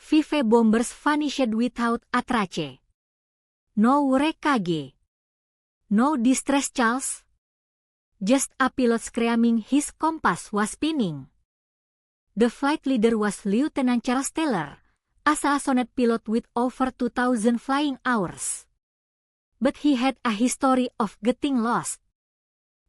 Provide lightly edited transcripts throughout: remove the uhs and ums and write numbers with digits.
Five bombers vanished without a trace. No wreckage. No distress Charles. Just a pilot screaming his compass was spinning. The flight leader was Lieutenant Charles Taylor, a seasoned pilot with over 2,000 flying hours. But he had a history of getting lost.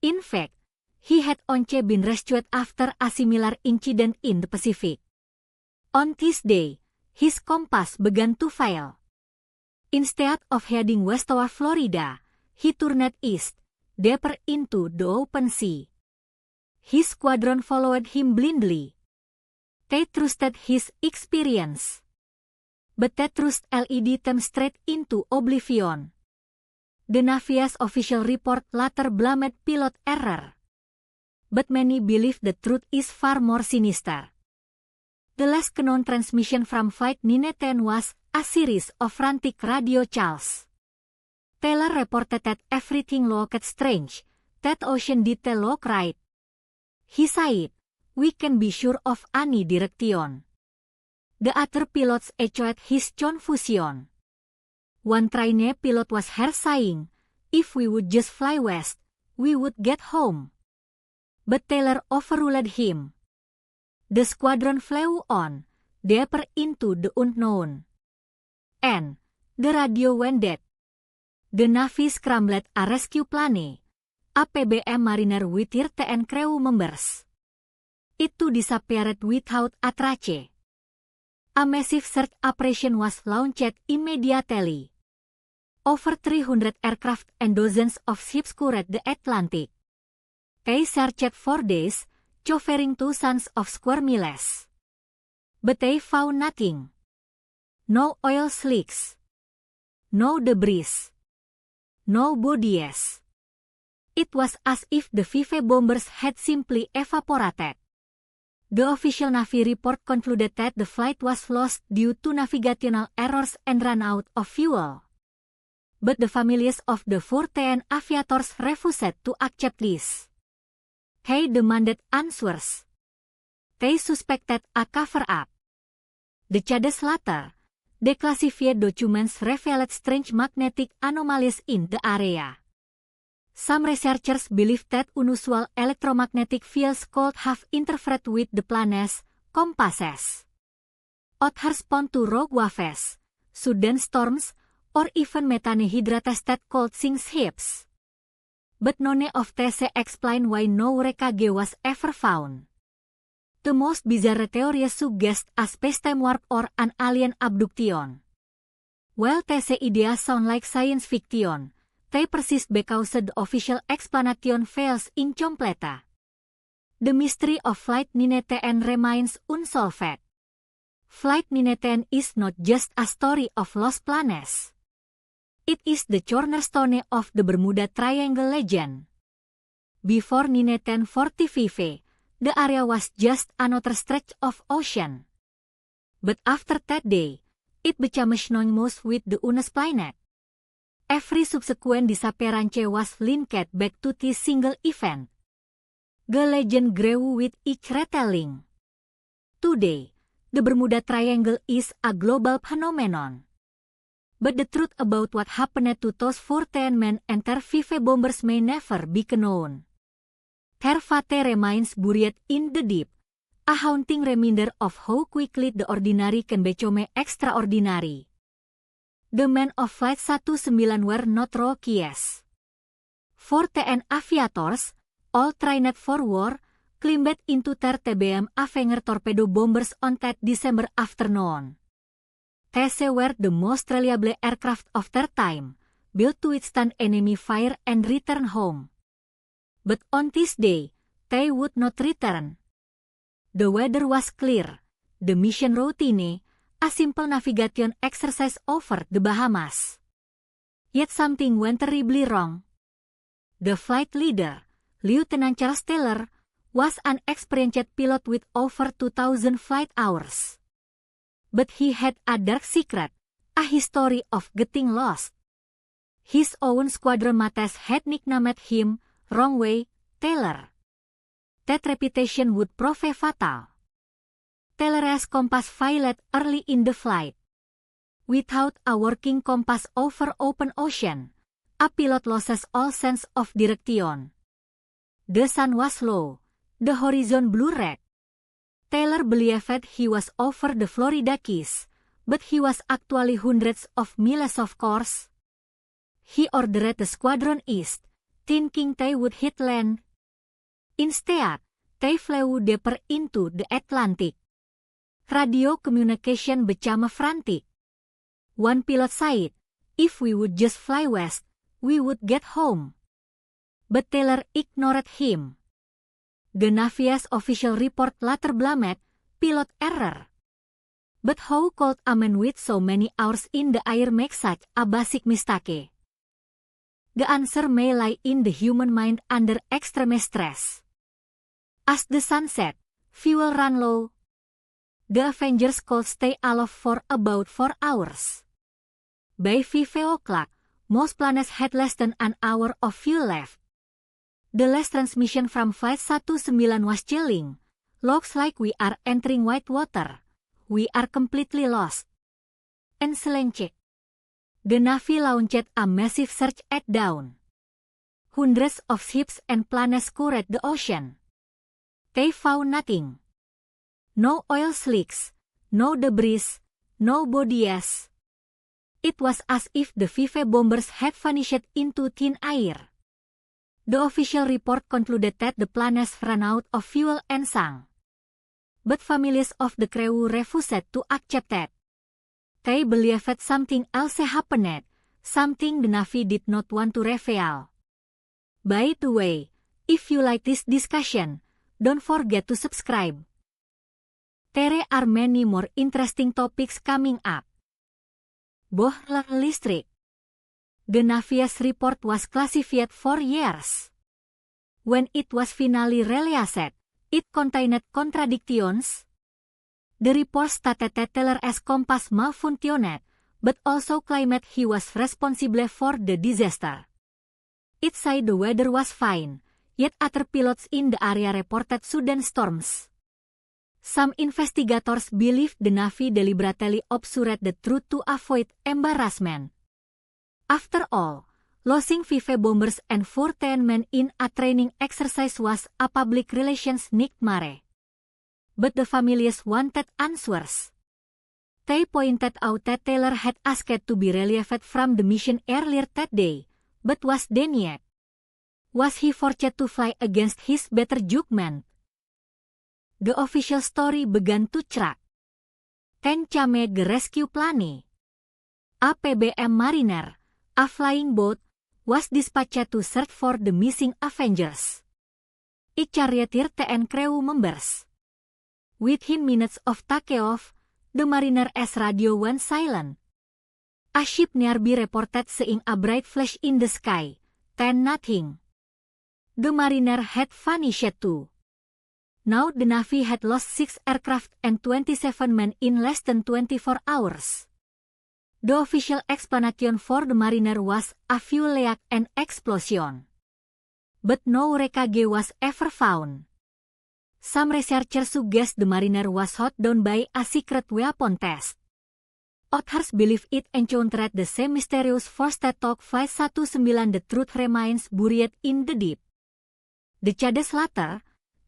In fact, he had once been rescued after a similar incident in the Pacific. On this day, his compass began to fail. Instead of heading west toward Florida, he turned east, deeper into the open sea. His squadron followed him blindly. They trusted his experience. But that trust led them straight into oblivion. The Navy's official report later blamed pilot error. But many believe the truth is far more sinister. The last known transmission from Flight 910 was a series of frantic radio calls. Taylor reported that everything looked strange, that ocean detail looked right. He said, "We can be sure of any direction." The other pilots echoed his confusion. One trainee pilot was heard saying, "If we would just fly west, we would get home." But Taylor overruled him. The squadron flew on, deeper into the unknown. And the radio went dead. The Navy scrambled a rescue plane, a PBM Mariner with 13 crew members. It too disappeared without a trace. A massive search operation was launched immediately. Over 300 aircraft and dozens of ships scoured the Atlantic. They searched for days, covering thousands of square miles. But they found nothing. No oil slicks. No debris. No bodies. It was as if the Five bombers had simply evaporated. The official Navy report concluded that the flight was lost due to navigational errors and ran out of fuel. But the families of the 14 aviators refused to accept this. They demanded answers. They suspected a cover-up. Decades later, declassified documents revealed strange magnetic anomalies in the area. Some researchers believe that unusual electromagnetic fields could have interfered with the planet's compasses. Others point to rogue waves, sudden storms, or even methane hydrates that could sink ships. But none of these explain why no wreckage was ever found. The most bizarre theories suggest a spacetime warp or an alien abduction. While these ideas sound like science fiction, they persist because the official explanation fails incomplete. The mystery of Flight 910 remains unsolved. Flight 910 is not just a story of lost planets. It is the cornerstone of the Bermuda Triangle legend. Before 1945, the area was just another stretch of ocean. But after that day, it became synonymous with the Uranus planet. Every subsequent disappearance was linked back to this single event. The legend grew with each retelling. Today, the Bermuda Triangle is a global phenomenon. But the truth about what happened to those 14 men and their 5 bombers may never be known. Their fate remains buried in the deep, a haunting reminder of how quickly the ordinary can become extraordinary. The men of Flight 19 were not rookies. 14 aviators, all trained for war, climbed into their TBM Avenger torpedo bombers on that December afternoon. These were the most reliable aircraft of their time, built to withstand enemy fire and return home. But on this day, they would not return. The weather was clear, the mission routine, a simple navigation exercise over the Bahamas. Yet something went terribly wrong. The flight leader, Lieutenant Charles Taylor, was an experienced pilot with over 2,000 flight hours. But he had a dark secret, a history of getting lost. His own squadron mates had nicknamed him Wrong Way Taylor. That reputation would prove fatal. Taylor's compass failed early in the flight. Without a working compass over open ocean, a pilot loses all sense of direction. The sun was low, the horizon blue red. Taylor believed he was over the Florida Keys, but he was actually hundreds of miles off course. He ordered the squadron east, thinking they would hit land. Instead, they flew deeper into the Atlantic. Radio communication became frantic. One pilot said, "If we would just fly west, we would get home." But Taylor ignored him. The Navy's official report later blamed pilot error. But how could a man with so many hours in the air make such a basic mistake? The answer may lie in the human mind under extreme stress. As the sun set, fuel ran low. The Avengers could stay aloft for about 4 hours. By 5 o'clock, most planets had less than an hour of fuel left. The last transmission from Flight 19 was chilling. "Looks like we are entering white water. We are completely lost." And Slenche. The Navy launched a massive search at dawn. Hundreds of ships and planets scoured the ocean. They found nothing. No oil slicks, no debris, no bodies. It was as if the 5 bombers had vanished into thin air. The official report concluded that the planets ran out of fuel and sank. But families of the crew refused to accept that. They believed something else happened, something the Navy did not want to reveal. By the way, if you like this discussion, don't forget to subscribe. There are many more interesting topics coming up. Boiler listrik. The Navy's report was classified for years. When it was finally released, it contained contradictions. The report stated that Taylor's compass malfunctioned, but also claimed he was responsible for the disaster. It said the weather was fine, yet other pilots in the area reported sudden storms. Some investigators believe the Navy deliberately obscured the truth to avoid embarrassment. After all, losing 5 bombers and 14 men in a training exercise was a public relations nightmare. But the families wanted answers. They pointed out that Taylor had asked to be relieved from the mission earlier that day, but was denied. Was he forced to fly against his better judgment? The official story began to track. Kencame the rescue plane. A PBM Mariner, a flying boat, was dispatched to search for the missing Avengers. It chartered 10 crew members. Within minutes of takeoff, the Mariner's radio went silent. A ship nearby reported seeing a bright flash in the sky, then nothing. The Mariner had vanished too. Now the Navy had lost 6 aircraft and 27 men in less than 24 hours. The official explanation for the Mariner was a fuel leak and explosion. But no wreckage was ever found. Some researchers suggest the Mariner was shot down by a secret weapon test. Others believe it encountered the same mysterious force that took Flight 19. The truth remains buried in the deep. Decades later,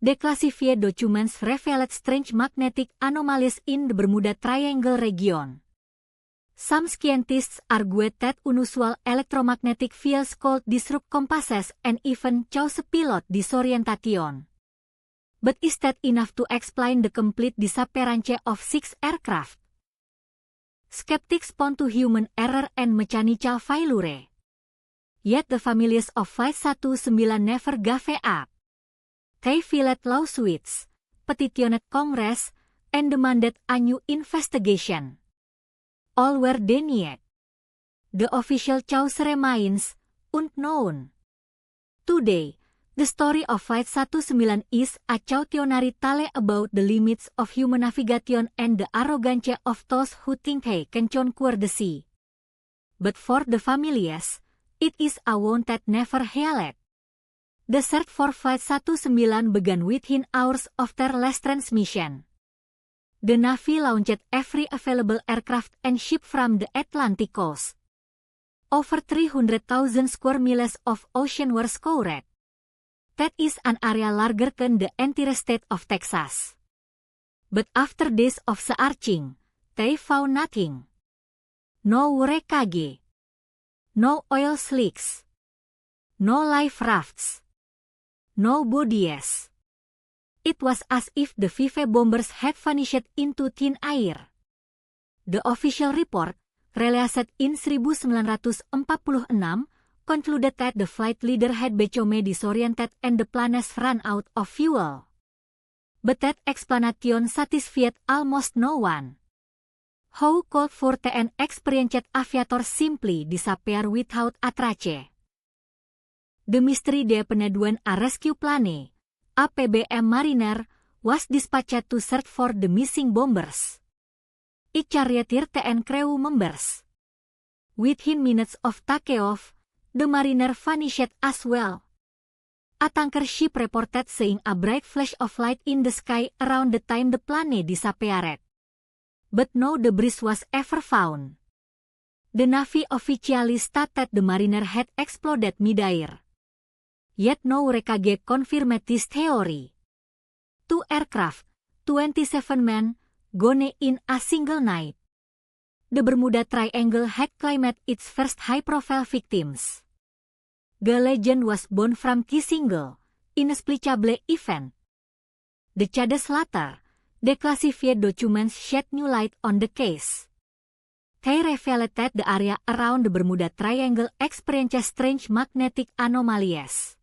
declassified documents revealed strange magnetic anomalies in the Bermuda Triangle region. Some scientists argued that unusual electromagnetic fields could disrupt compasses and even cause pilot disorientation. But is that enough to explain the complete disappearance of 6 aircraft? Skeptics point to human error and mechanical failure. Yet the families of Flight 19 never gave up. They filed lawsuits, petitioned Congress, and demanded a new investigation. All were denied. The official cause remains unknown. Today, the story of Flight 19 is a cautionary tale about the limits of human navigation and the arrogance of those who think they can conquer the sea. But for the families, it is a wound that never healed. The search for Flight 19 began within hours of their last transmission. The Navy launched every available aircraft and ship from the Atlantic coast. Over 300,000 square miles of ocean were scoured. That is an area larger than the entire state of Texas. But after days of searching, they found nothing. No wreckage. No oil slicks. No life rafts. No bodies. It was as if the 5 bombers had vanished into thin air. The official report, released in 1946, concluded that the flight leader had become disoriented and the planes ran out of fuel. But that explanation satisfied almost no one. How could 40 experienced aviators simply disappear without a trace? The mystery deepened when a rescue plane, a PBM Mariner, was dispatched to search for the missing bombers. It carried 13 crew members. Within minutes of takeoff, the Mariner vanished as well. A tanker ship reported seeing a bright flash of light in the sky around the time the plane disappeared. But no debris was ever found. The Navy officially stated the Mariner had exploded midair. Yet no wreckage confirmed this theory. 2 aircraft, 27 men, gone in a single night. The Bermuda Triangle had claimed its first high-profile victims. The legend was born from this single, inexplicable event. Decades later, declassified documents shed new light on the case. They revealed that the area around the Bermuda Triangle experienced strange magnetic anomalies.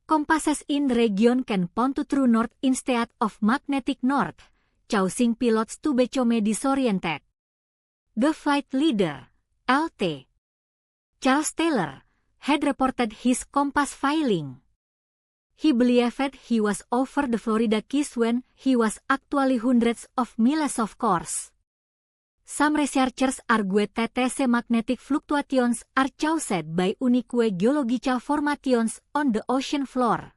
Compasses in the region can point to true north instead of magnetic north, causing pilots to become disoriented. The flight leader, Lt. Charles Taylor, had reported his compass failing. He believed he was over the Florida Keys when he was actually hundreds of miles off course. Some researchers argue that these magnetic fluctuations are caused by unique geological formations on the ocean floor.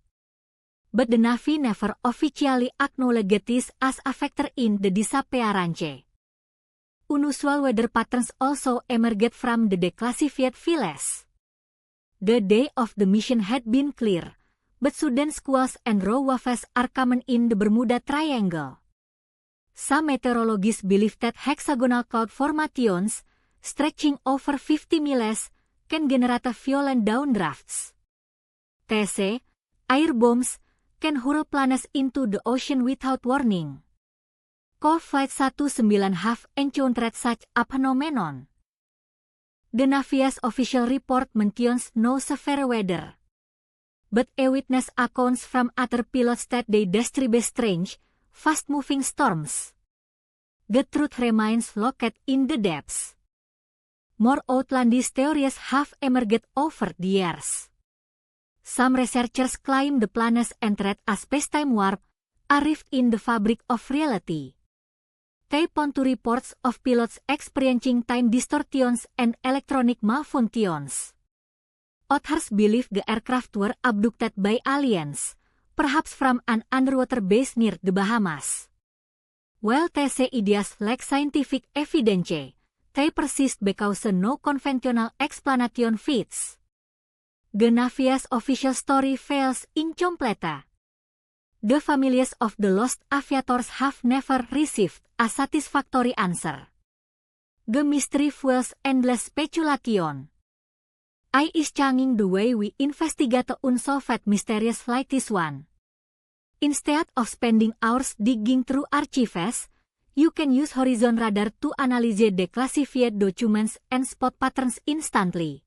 But the Navy never officially acknowledged this as a factor in the disappearance. Unusual weather patterns also emerged from the declassified files. The day of the mission had been clear, but sudden squalls and raw waves are common in the Bermuda Triangle. Some meteorologists believe that hexagonal cloud formations, stretching over 50 miles, can generate violent downdrafts. TC, air bombs, can hurl planes into the ocean without warning. Cold Flight 19 have encountered such a phenomenon. The Navy's official report mentions no severe weather. But eyewitness accounts from other pilots that they describe strange, fast-moving storms. The truth remains locked in the depths. More outlandish theories have emerged over the years. Some researchers claim the planes entered a space-time warp, a rift in the fabric of reality. They point to reports of pilots experiencing time distortions and electronic malfunctions. Others believe the aircraft were abducted by aliens, perhaps from an underwater base near the Bahamas. While these ideas lack scientific evidence, they persist because no conventional explanation fits. The Navy's official story fails incomplete. The families of the lost aviators have never received a satisfactory answer. The mystery fuels endless speculation. I is changing the way we investigate unsolved mysterious like this one. Instead of spending hours digging through archives, you can use Horizon Radar to analyze declassified documents and spot patterns instantly.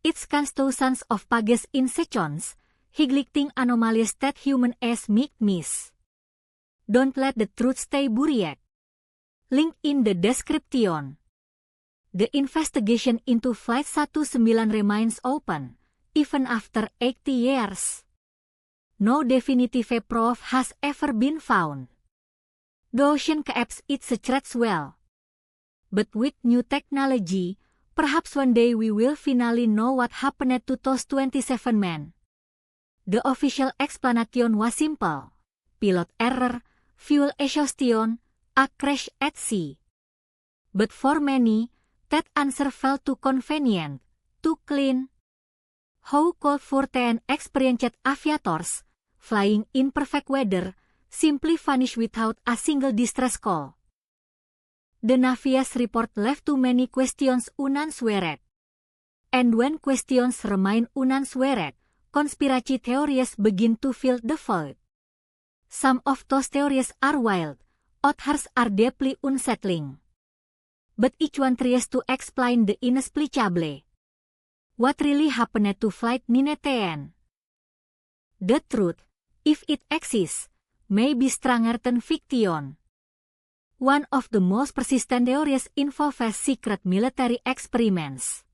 It scans thousands of pages in seconds, highlighting anomalies that human eyes might miss. Don't let the truth stay buried. Link in the description. The investigation into Flight 19 remains open, even after 80 years. No definitive proof has ever been found. The ocean keeps its secrets well. But with new technology, perhaps one day we will finally know what happened to those 27 men. The official explanation was simple: pilot error, fuel exhaustion, a crash at sea. But for many, that answer felt too convenient, too clean. How could 14 experienced aviators, flying in perfect weather, simply vanish without a single distress call? The Navy's report left too many questions unanswered. And when questions remain unanswered, conspiracy theories begin to fill the void. Some of those theories are wild, others are deeply unsettling. But each one tries to explain the inexplicable. What really happened to Flight 910? The truth, if it exists, may be stranger than fiction. One of the most persistent theories involves secret military experiments.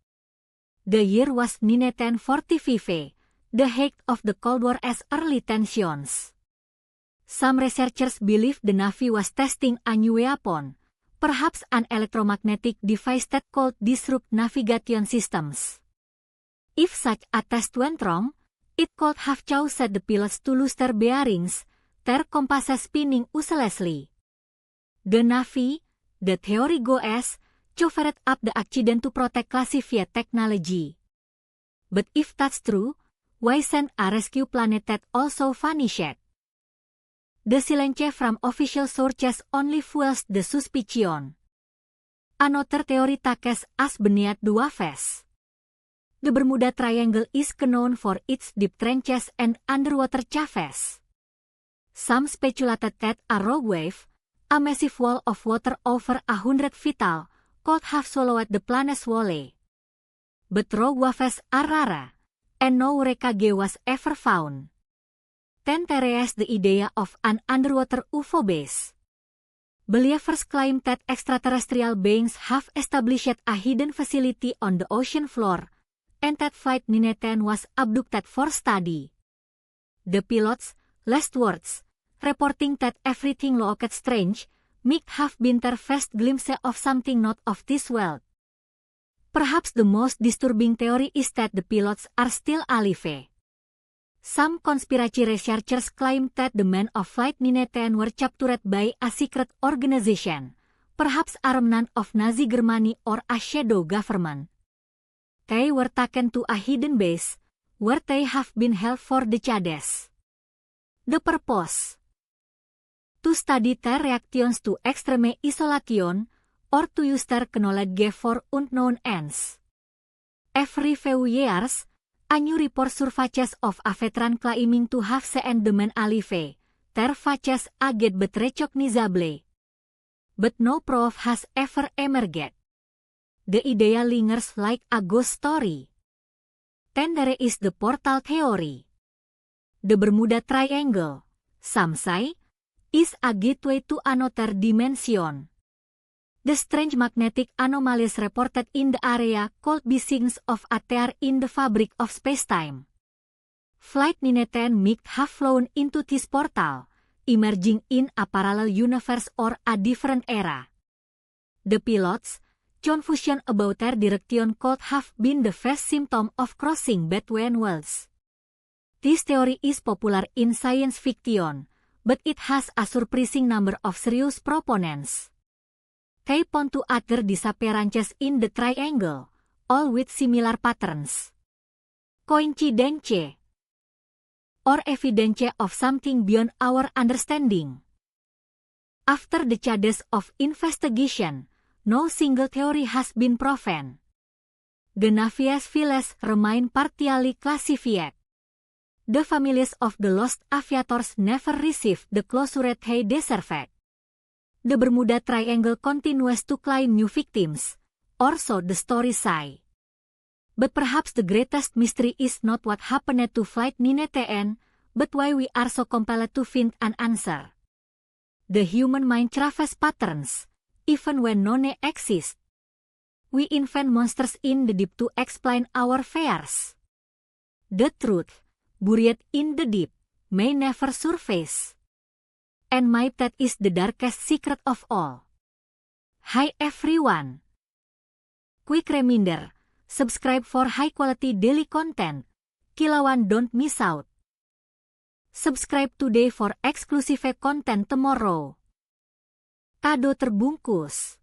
The year was 1945, the height of the Cold War's early tensions. Some researchers believe the Navy was testing a new weapon, perhaps an electromagnetic device that could disrupt navigation systems. If such a test went wrong, it could have caused the pilots to lose their bearings, their compasses spinning uselessly. The Navy, the theory goes, covered up the accident to protect classified technology. But if that's true, why send a rescue plane that also vanished? The silence from official sources only fuels the suspicion. Another theory takes us beneath the waves. The Bermuda Triangle is known for its deep trenches and underwater caves. Some speculated that a rogue wave, a massive wall of water over 100 feet tall, could have swallowed the planet's whole. But rogue waves are rare, and no wreckage was ever found. Then there is the idea of an underwater UFO base. Believers claim that extraterrestrial beings have established a hidden facility on the ocean floor, and that Flight 910 was abducted for study. The pilots, last words, reporting that everything looked strange, might have been their first glimpse of something not of this world. Perhaps the most disturbing theory is that the pilots are still alive. Some conspiracy researchers claim that the men of Flight 910 were captured by a secret organization, perhaps a remnant of Nazi Germany or a shadow government. They were taken to a hidden base, where they have been held for decades. The purpose? To study their reactions to extreme isolation, or to use their knowledge for unknown ends. Every few years, a new report surfaces of a veteran claiming to have seen the men alive, their faces aged but recognizable. But no proof has ever emerged. The idea lingers like a ghost story. Then there is the portal theory. The Bermuda Triangle, some say, is a gateway to another dimension. The strange magnetic anomalies reported in the area could be signs of a tear in the fabric of space-time. Flight 910 might have flown into this portal, emerging in a parallel universe or a different era. The pilots' confusion about their direction could have been the first symptom of crossing between worlds. This theory is popular in science fiction, but it has a surprising number of serious proponents. They point to other disappearances in the triangle, all with similar patterns. Coincidence? Or evidence of something beyond our understanding? After decades of investigation, no single theory has been proven. The Navy's files remain partially classified. The families of the lost aviators never received the closure they deserved. The Bermuda Triangle continues to claim new victims, or so the stories say. But perhaps the greatest mystery is not what happened to Flight 910, but why we are so compelled to find an answer. The human mind traverses patterns, even when none exist. We invent monsters in the deep to explain our fears. The truth, buried in the deep, may never surface. And maybe that is the darkest secret of all. Hi everyone! Quick reminder, subscribe for high-quality daily content. Kilauan don't miss out. Subscribe today for exclusive content tomorrow. Kado terbungkus.